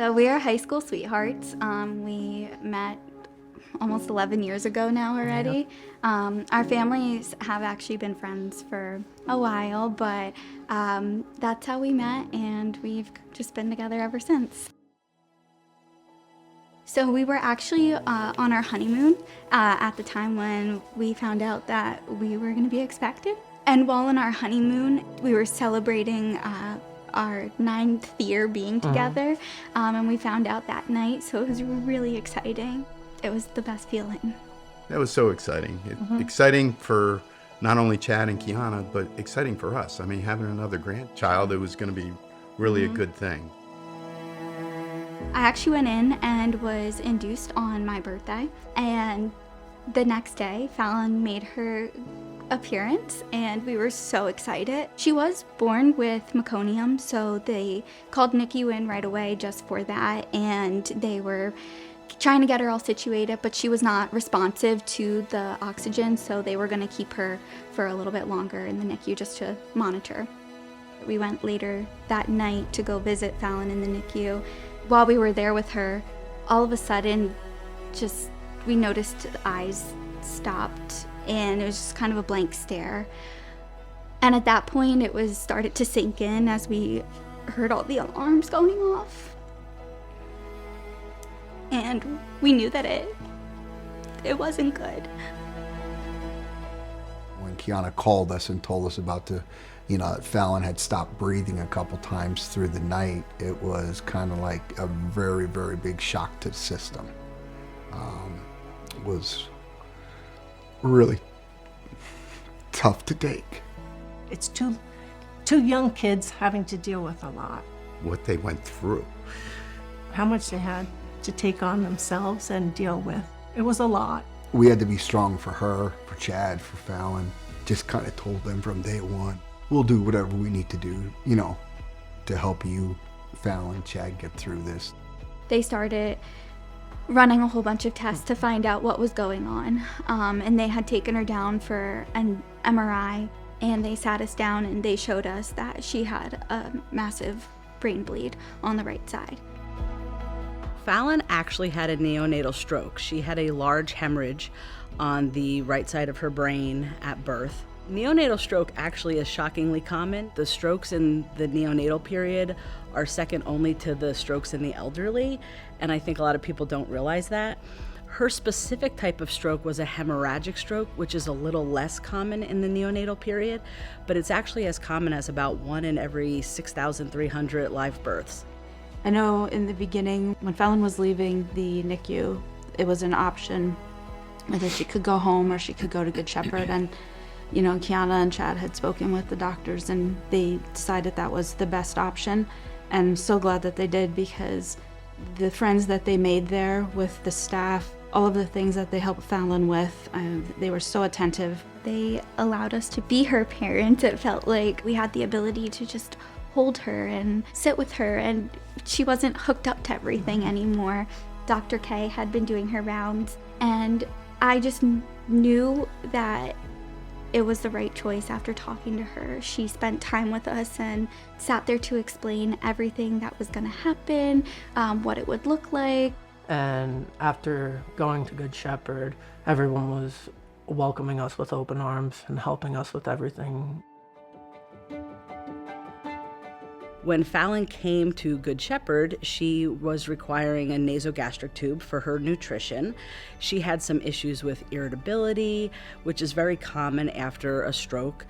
So we are high school sweethearts. We met almost 11 years ago now already. Our families have actually been friends for a while, but that's how we met, and we've just been together ever since. So we were actually on our honeymoon at the time when we found out that we were going to be expected. And while on our honeymoon, we were celebrating our 9th year being together, and we found out that night, so it was really exciting. It was the best feeling. That was so exciting. Exciting for not only Chad and Kiana, but exciting for us. I mean, having another grandchild, it was going to be really a good thing. I actually went in and was induced on my birthday, and the next day, Fallon made her appearance, and we were so excited. She was born with meconium, so they called NICU in right away just for that, and they were trying to get her all situated, but she was not responsive to the oxygen, so they were going to keep her for a little bit longer in the NICU just to monitor. We went later that night to go visit Fallon in the NICU. While we were there with her, all of a sudden, we noticed the eyes stopped, and it was just kind of a blank stare. And at that point, it started to sink in as we heard all the alarms going off. And we knew that it wasn't good. When Kiana called us and told us about that Fallon had stopped breathing a couple times through the night, it was kind of like a very, very big shock to the system. It was really tough to take. It's two young kids having to deal with a lot. What they went through. How much they had to take on themselves and deal with. It was a lot. We had to be strong for her, for Chad, for Fallon. Just kind of told them from day one, we'll do whatever we need to do, to help you, Fallon, Chad, get through this. They started running a whole bunch of tests to find out what was going on. And they had taken her down for an MRI, and they sat us down and they showed us that she had a massive brain bleed on the right side. Fallon actually had a neonatal stroke. She had a large hemorrhage on the right side of her brain at birth. Neonatal stroke actually is shockingly common. The strokes in the neonatal period are second only to the strokes in the elderly, and I think a lot of people don't realize that. Her specific type of stroke was a hemorrhagic stroke, which is a little less common in the neonatal period, but it's actually as common as about 1 in every 6,300 live births. I know in the beginning, when Fallon was leaving the NICU, it was an option whether she could go home or she could go to Good Shepherd. And, Kiana and Chad had spoken with the doctors, and they decided that was the best option. And I'm so glad that they did, because the friends that they made there with the staff, all of the things that they helped Fallon with, they were so attentive. They allowed us to be her parents. It felt like we had the ability to just hold her and sit with her, and she wasn't hooked up to everything anymore. Dr. K had been doing her rounds, and I just knew that it was the right choice after talking to her. She spent time with us and sat there to explain everything that was going to happen, what it would look like. And after going to Good Shepherd, everyone was welcoming us with open arms and helping us with everything. When Fallon came to Good Shepherd, she was requiring a nasogastric tube for her nutrition. She had some issues with irritability, which is very common after a stroke.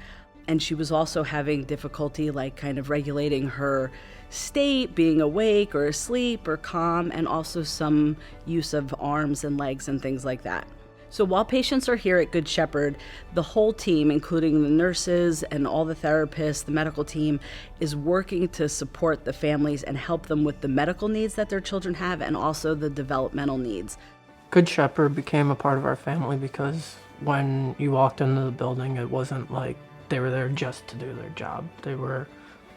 And she was also having difficulty kind of regulating her state, being awake or asleep or calm, and also some use of arms and legs and things like that. So while patients are here at Good Shepherd, the whole team, including the nurses and all the therapists, the medical team, is working to support the families and help them with the medical needs that their children have, and also the developmental needs. Good Shepherd became a part of our family because when you walked into the building, it wasn't like they were there just to do their job. They were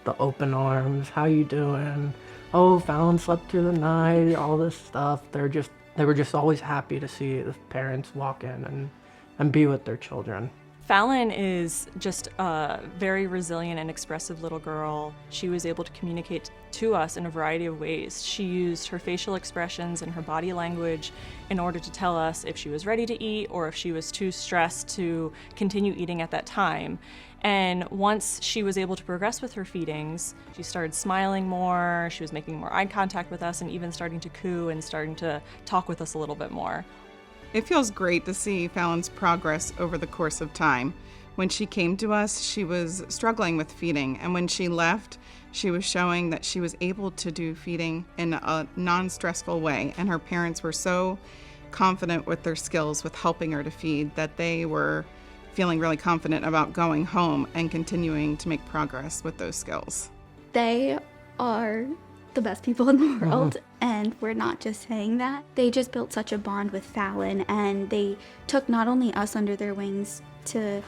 the open arms, how you doing? Oh, Fallon slept through the night, all this stuff. They were just always happy to see the parents walk in and be with their children. Fallon is just a very resilient and expressive little girl. She was able to communicate to us in a variety of ways. She used her facial expressions and her body language in order to tell us if she was ready to eat or if she was too stressed to continue eating at that time. And once she was able to progress with her feedings, she started smiling more, she was making more eye contact with us, and even starting to coo and starting to talk with us a little bit more. It feels great to see Fallon's progress over the course of time. When she came to us, she was struggling with feeding, and when she left, she was showing that she was able to do feeding in a non-stressful way, and her parents were so confident with their skills with helping her to feed that they were feeling really confident about going home and continuing to make progress with those skills. They are the best people in the world, and we're not just saying that. They just built such a bond with Fallon, and they took not only us under their wings to,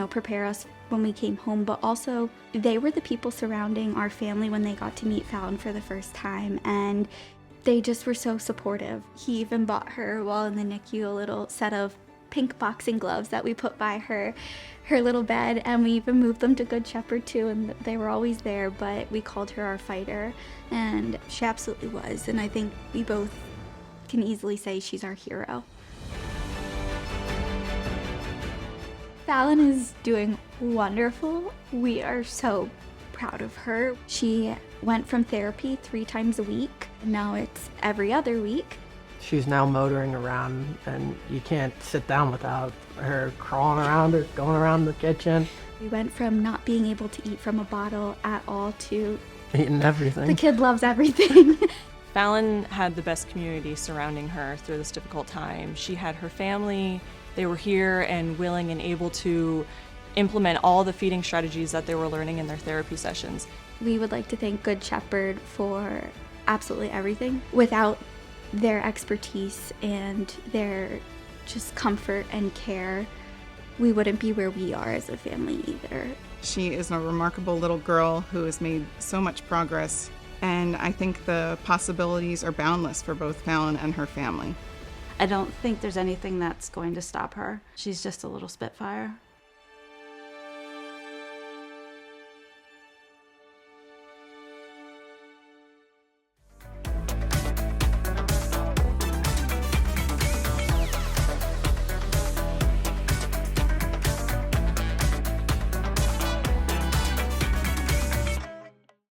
prepare us when we came home, but also they were the people surrounding our family when they got to meet Fallon for the first time, and they just were so supportive. He even bought her, while in the NICU, a little set of pink boxing gloves that we put by her little bed, and we even moved them to Good Shepherd too, and they were always there, but we called her our fighter, and she absolutely was, and I think we both can easily say she's our hero. Fallon is doing wonderful. We are so proud of her. She went from therapy 3 times a week, and now it's every other week. She's now motoring around, and you can't sit down without her crawling around or going around the kitchen. We went from not being able to eat from a bottle at all to eating everything. The kid loves everything. Fallon had the best community surrounding her through this difficult time. She had her family. They were here and willing and able to implement all the feeding strategies that they were learning in their therapy sessions. We would like to thank Good Shepherd for absolutely everything. Without their expertise and their just comfort and care, we wouldn't be where we are as a family either. She is a remarkable little girl who has made so much progress, and I think the possibilities are boundless for both Fallon and her family. I don't think there's anything that's going to stop her. She's just a little spitfire.